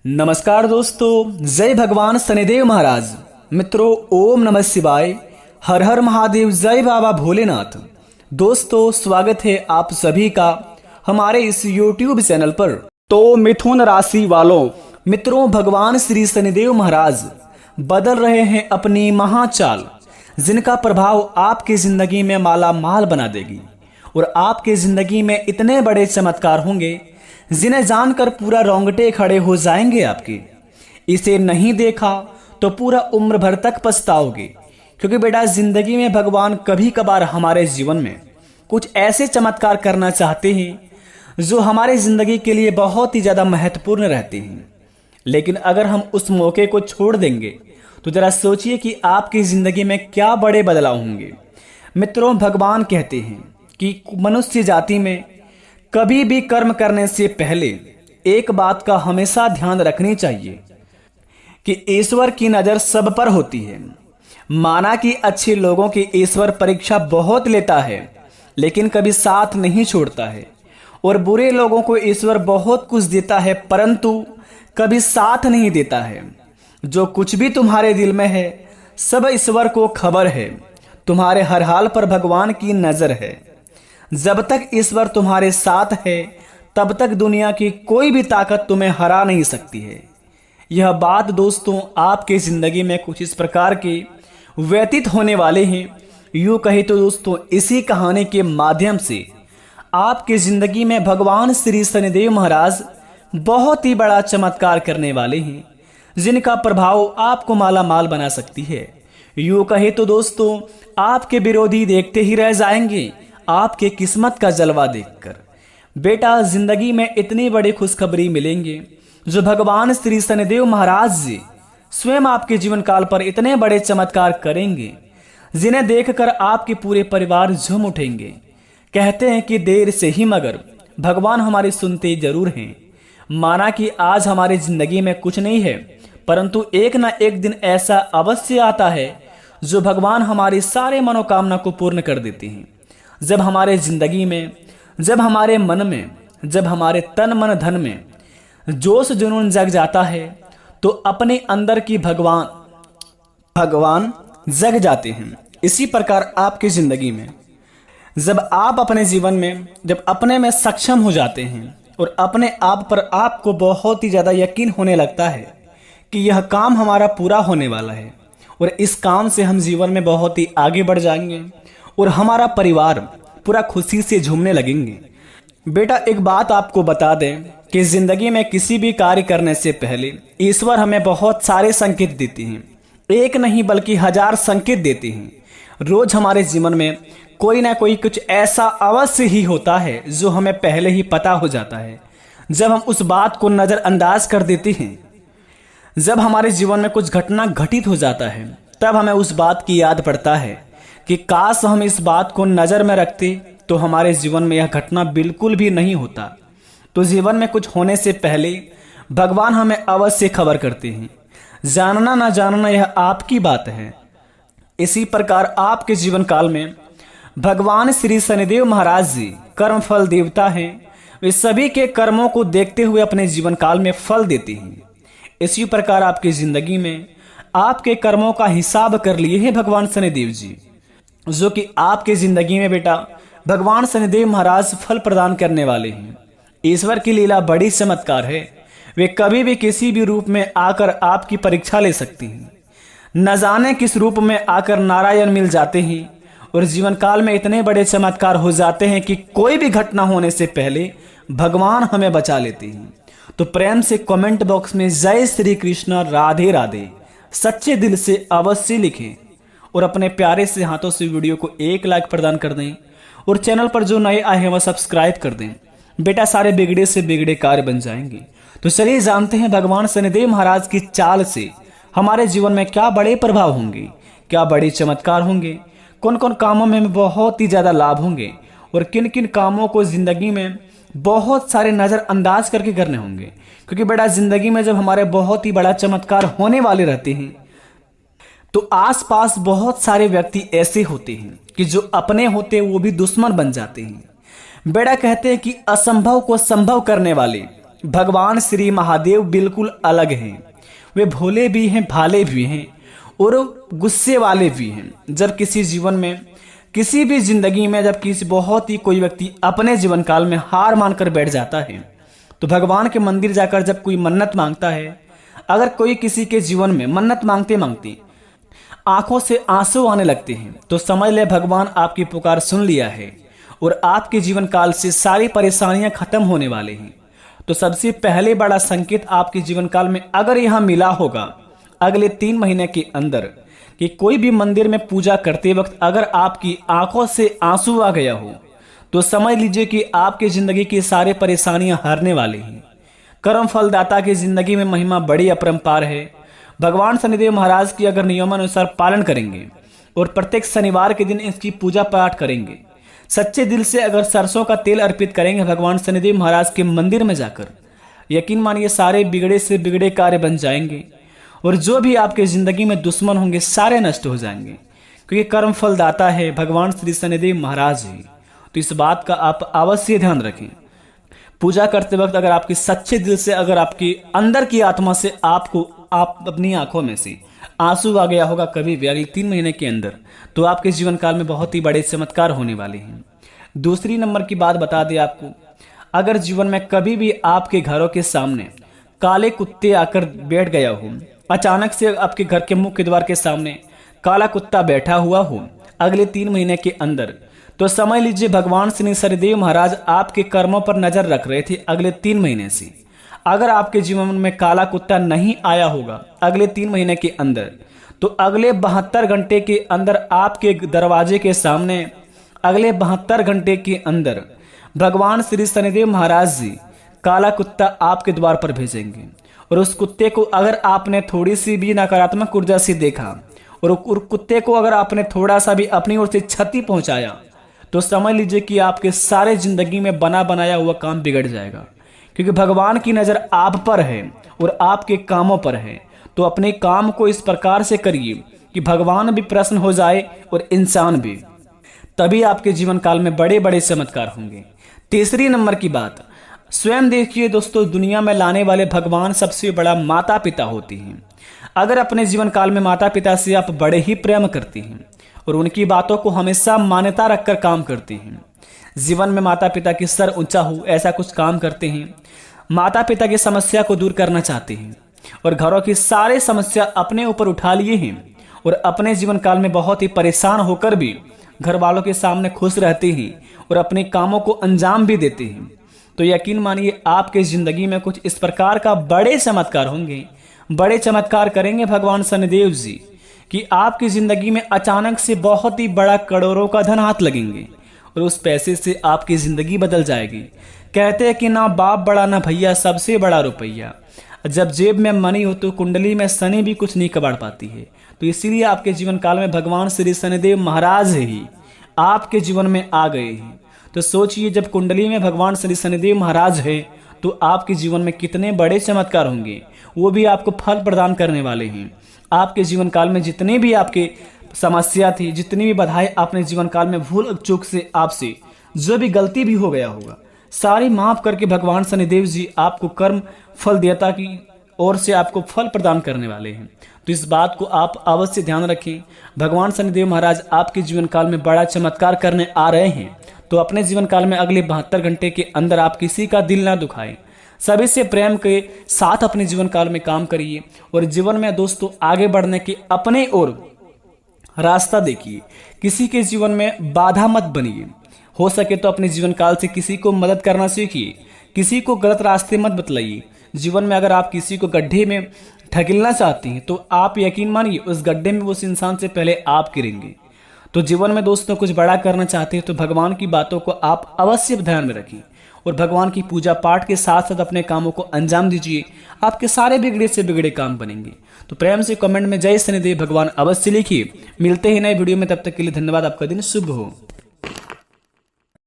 नमस्कार दोस्तों, जय भगवान शनिदेव महाराज। मित्रों, ओम नमः शिवाय, हर हर महादेव, जय बाबा भोलेनाथ। दोस्तों, स्वागत है आप सभी का हमारे इस YouTube चैनल पर। तो मिथुन राशि वालों, मित्रों, भगवान श्री शनिदेव महाराज बदल रहे हैं अपनी महाचाल, जिनका प्रभाव आपकी जिंदगी में माला माल बना देगी और आपकी जिंदगी में इतने बड़े चमत्कार होंगे जिन्हें जानकर पूरा रोंगटे खड़े हो जाएंगे आपके। इसे नहीं देखा तो पूरा उम्र भर तक पछताओगे, क्योंकि बेटा जिंदगी में भगवान कभी कभार हमारे जीवन में कुछ ऐसे चमत्कार करना चाहते हैं जो हमारे जिंदगी के लिए बहुत ही ज्यादा महत्वपूर्ण रहते हैं। लेकिन अगर हम उस मौके को छोड़ देंगे तो जरा सोचिए कि आपकी जिंदगी में क्या बड़े बदलाव होंगे। मित्रों, भगवान कहते हैं कि मनुष्य जाति में कभी भी कर्म करने से पहले एक बात का हमेशा ध्यान रखनी चाहिए कि ईश्वर की नज़र सब पर होती है। माना कि अच्छे लोगों की ईश्वर परीक्षा बहुत लेता है, लेकिन कभी साथ नहीं छोड़ता है, और बुरे लोगों को ईश्वर बहुत कुछ देता है परंतु कभी साथ नहीं देता है। जो कुछ भी तुम्हारे दिल में है सब ईश्वर को खबर है। तुम्हारे हर हाल पर भगवान की नज़र है। जब तक ईश्वर तुम्हारे साथ है तब तक दुनिया की कोई भी ताकत तुम्हें हरा नहीं सकती है। यह बात दोस्तों आपके जिंदगी में कुछ इस प्रकार के व्यतीत होने वाले हैं। यूँ कहे तो दोस्तों, इसी कहानी के माध्यम से आपके जिंदगी में भगवान श्री शनिदेव महाराज बहुत ही बड़ा चमत्कार करने वाले हैं, जिनका प्रभाव आपको माला माल बना सकती है। यूँ कहे तो दोस्तों, आपके विरोधी देखते ही रह जाएंगे आपके किस्मत का जलवा देखकर। बेटा, जिंदगी में इतनी बड़ी खुशखबरी मिलेंगे जो भगवान श्री शनिदेव महाराज जी स्वयं आपके जीवन काल पर इतने बड़े चमत्कार करेंगे, जिन्हें देखकर आपके पूरे परिवार झूम उठेंगे। कहते हैं कि देर से ही मगर भगवान हमारी सुनते जरूर हैं। माना कि आज हमारी जिंदगी में कुछ नहीं है, परंतु एक ना एक दिन ऐसा अवश्य आता है जो भगवान हमारी सारे मनोकामना को पूर्ण कर देते हैं। जब हमारे जिंदगी में, जब हमारे मन में, जब हमारे तन मन धन में जोश जुनून जग जाता है तो अपने अंदर की भगवान जग जाते हैं। इसी प्रकार आपकी जिंदगी में जब आप अपने जीवन में जब अपने में सक्षम हो जाते हैं और अपने आप पर आपको बहुत ही ज़्यादा यकीन होने लगता है कि यह काम हमारा पूरा होने वाला है और इस काम से हम जीवन में बहुत ही आगे बढ़ जाएंगे और हमारा परिवार पूरा खुशी से झूमने लगेंगे। बेटा, एक बात आपको बता दें कि जिंदगी में किसी भी कार्य करने से पहले ईश्वर हमें बहुत सारे संकेत देते हैं। एक नहीं बल्कि 1000 संकेत देते हैं। रोज हमारे जीवन में कोई ना कोई कुछ ऐसा अवश्य ही होता है जो हमें पहले ही पता हो जाता है। जब हम उस बात को नज़रअंदाज कर देते हैं, जब हमारे जीवन में कुछ घटना घटित हो जाता है, तब हमें उस बात की याद पड़ता है कि काश हम इस बात को नज़र में रखते तो हमारे जीवन में यह घटना बिल्कुल भी नहीं होता। तो जीवन में कुछ होने से पहले भगवान हमें अवश्य खबर करते हैं। जानना ना जानना यह आपकी बात है। इसी प्रकार आपके जीवन काल में भगवान श्री शनिदेव महाराज जी कर्मफल देवता हैं। वे सभी के कर्मों को देखते हुए अपने जीवन काल में फल देते हैं। इसी प्रकार आपकी जिंदगी में आपके कर्मों का हिसाब कर लिए हैं भगवान शनिदेव जी, जो कि आपके जिंदगी में बेटा भगवान शनिदेव महाराज फल प्रदान करने वाले हैं। ईश्वर की लीला बड़ी चमत्कार है। वे कभी भी किसी भी रूप में आकर आपकी परीक्षा ले सकती हैं। न जाने किस रूप में आकर नारायण मिल जाते हैं और जीवन काल में इतने बड़े चमत्कार हो जाते हैं कि कोई भी घटना होने से पहले भगवान हमें बचा लेते हैं। तो प्रेम से कमेंट बॉक्स में जय श्री कृष्ण, राधे राधे सच्चे दिल से अवश्य लिखें और अपने प्यारे से हाथों से वीडियो को एक लाइक प्रदान कर दें और चैनल पर जो नए आए हैं वह सब्सक्राइब कर दें। बेटा, सारे बिगड़े से बिगड़े कार्य बन जाएंगे। तो चलिए जानते हैं भगवान शनिदेव महाराज की चाल से हमारे जीवन में क्या बड़े प्रभाव होंगे, क्या बड़े चमत्कार होंगे, कौन कौन कामों में हमें बहुत ही ज़्यादा लाभ होंगे और किन किन कामों को जिंदगी में बहुत सारे नज़रअंदाज करके करने होंगे। क्योंकि बेटा, जिंदगी में जब हमारे बहुत ही बड़ा चमत्कार होने वाले रहते हैं तो आसपास बहुत सारे व्यक्ति ऐसे होते हैं कि जो अपने होते हैं वो भी दुश्मन बन जाते हैं। बेटा, कहते हैं कि असंभव को संभव करने वाले भगवान श्री महादेव बिल्कुल अलग हैं। वे भोले भी हैं, भाले भी हैं और गुस्से वाले भी हैं। जब किसी जीवन में, किसी भी जिंदगी में जब किसी बहुत ही कोई व्यक्ति अपने जीवन काल में हार मानकर बैठ जाता है, तो भगवान के मंदिर जाकर जब कोई मन्नत मांगता है, अगर कोई किसी के जीवन में मन्नत मांगते मांगते आंखों से आंसू आने लगते हैं, तो समझ ले भगवान आपकी पुकार सुन लिया है और आपके जीवन काल से सारी परेशानियां खत्म होने वाले हैं। तो सबसे पहले बड़ा संकेत आपके जीवन काल में अगर यहां मिला होगा अगले 3 महीने के अंदर, कि कोई भी मंदिर में पूजा करते वक्त अगर आपकी आंखों से आंसू आ गया हो, तो समझ लीजिए कि आपकी जिंदगी की सारी परेशानियां हारने वाली हैं। कर्म फलदाता की जिंदगी में महिमा बड़ी अपरंपार है। भगवान शनिदेव महाराज की अगर नियमानुसार पालन करेंगे और प्रत्येक शनिवार के दिन इसकी पूजा पाठ करेंगे, सच्चे दिल से अगर सरसों का तेल अर्पित करेंगे भगवान शनिदेव महाराज के मंदिर में जाकर, यकीन मानिए सारे बिगड़े से बिगड़े कार्य बन जाएंगे और जो भी आपके जिंदगी में दुश्मन होंगे सारे नष्ट हो जाएंगे, क्योंकि कर्म फलदाता है भगवान श्री शनिदेव महाराज ही। तो इस बात का आप अवश्य ध्यान रखें। पूजा करते वक्त अगर आपके सच्चे दिल से, अगर आपकी अंदर की आत्मा से आप अपनी आंखों में से आंसू आ गया होगा कभी भी अगले 3 महीने के अंदर, तो आपके जीवन काल में बहुत ही बड़े चमत्कार होने वाले हैं। दूसरी नंबर की बात बता दें आपको, अगर जीवन में कभी भी आपके घरों के सामने काले कुत्ते आकर बैठ गया हो, अचानक से आपके घर के मुख्य द्वार के सामने काला कुत्ता बैठा हुआ हो अगले 3 महीने के अंदर, तो समझ लीजिए भगवान श्री शनिदेव महाराज आपके कर्मों पर नजर रख रहे थे अगले 3 महीने से। अगर आपके जीवन में काला कुत्ता नहीं आया होगा अगले 3 महीने के अंदर, तो अगले 72 घंटे के अंदर आपके दरवाजे के सामने, अगले 72 घंटे के अंदर भगवान श्री शनिदेव महाराज जी काला कुत्ता आपके द्वार पर भेजेंगे। और उस कुत्ते को अगर आपने थोड़ी सी भी नकारात्मक ऊर्जा से देखा और कुत्ते को अगर आपने थोड़ा सा भी अपनी ओर से क्षति पहुंचाया, तो समझ लीजिए कि आपके सारे जिंदगी में बना बनाया हुआ काम बिगड़ जाएगा, क्योंकि भगवान की नजर आप पर है और आपके कामों पर है। तो अपने काम को इस प्रकार से करिए कि भगवान भी प्रसन्न हो जाए और इंसान भी, तभी आपके जीवन काल में बड़े बड़े चमत्कार होंगे। तीसरी नंबर की बात, स्वयं देखिए दोस्तों, दुनिया में लाने वाले भगवान सबसे बड़ा माता पिता होते हैं। अगर अपने जीवन काल में माता पिता से आप बड़े ही प्रेम करते हैं और उनकी बातों को हमेशा मान्यता रखकर काम करते हैं, जीवन में माता पिता की सर ऊंचा हो ऐसा कुछ काम करते हैं, माता पिता की समस्या को दूर करना चाहते हैं और घरों की सारी समस्या अपने ऊपर उठा लिए हैं और अपने जीवन काल में बहुत ही परेशान होकर भी घर वालों के सामने खुश रहते हैं और अपने कामों को अंजाम भी देते हैं, तो यकीन मानिए आपके जिंदगी में कुछ इस प्रकार का बड़े चमत्कार होंगे, बड़े चमत्कार करेंगे भगवान शनिदेव जी, कि आपकी जिंदगी में अचानक से बहुत ही बड़ा करोड़ों का धन हाथ लगेंगे और उस पैसे से आपकी जिंदगी बदल जाएगी। कहते हैं कि ना बाप बड़ा ना भैया, सबसे बड़ा रुपया। जब जेब में मनी हो तो कुंडली में शनि भी कुछ नहीं कबाड़ पाती है। तो इसीलिए आपके जीवन काल में भगवान श्री शनिदेव महाराज ही आपके जीवन में आ गए हैं। तो सोचिए, जब कुंडली में भगवान श्री शनिदेव महाराज है तो आपके जीवन में कितने बड़े चमत्कार होंगे, वो भी आपको फल प्रदान करने वाले हैं। आपके जीवन काल में जितने भी आपके समस्या थी, जितनी भी बाधाएं आपने जीवन काल में भूल चूक से आपसे जो भी गलती भी हो गया होगा, सारी माफ करके भगवान शनिदेव जी आपको कर्म फल देवता की ओर से आपको फल प्रदान करने वाले हैं। तो इस बात को आप अवश्य ध्यान रखें। भगवान शनिदेव महाराज आपके जीवन काल में बड़ा चमत्कार करने आ रहे हैं। तो अपने जीवन काल में अगले 72 घंटे के अंदर आप किसी का दिल ना दुखाएं, सभी से प्रेम के साथ अपने जीवन काल में काम करिए और जीवन में दोस्तों आगे बढ़ने के अपने ओर रास्ता देखिए। किसी के जीवन में बाधा मत बनिए। हो सके तो अपने जीवन काल से किसी को मदद करना सीखिए, किसी को गलत रास्ते मत बतलाइए। जीवन में अगर आप किसी को गड्ढे में ढकेलना चाहते हैं तो आप यकीन मानिए उस गड्ढे में उस इंसान से पहले आप गिरेंगे। तो जीवन में दोस्तों कुछ बड़ा करना चाहते हैं तो भगवान की बातों को आप अवश्य ध्यान में रखें और भगवान की पूजा पाठ के साथ साथ अपने कामों को अंजाम दीजिए। आपके सारे बिगड़े से बिगड़े काम बनेंगे। तो प्रेम से कमेंट में जय शनिदेव भगवान अवश्य लिखिए। मिलते हैं नए वीडियो में, तब तक के लिए धन्यवाद। आपका दिन शुभ हो।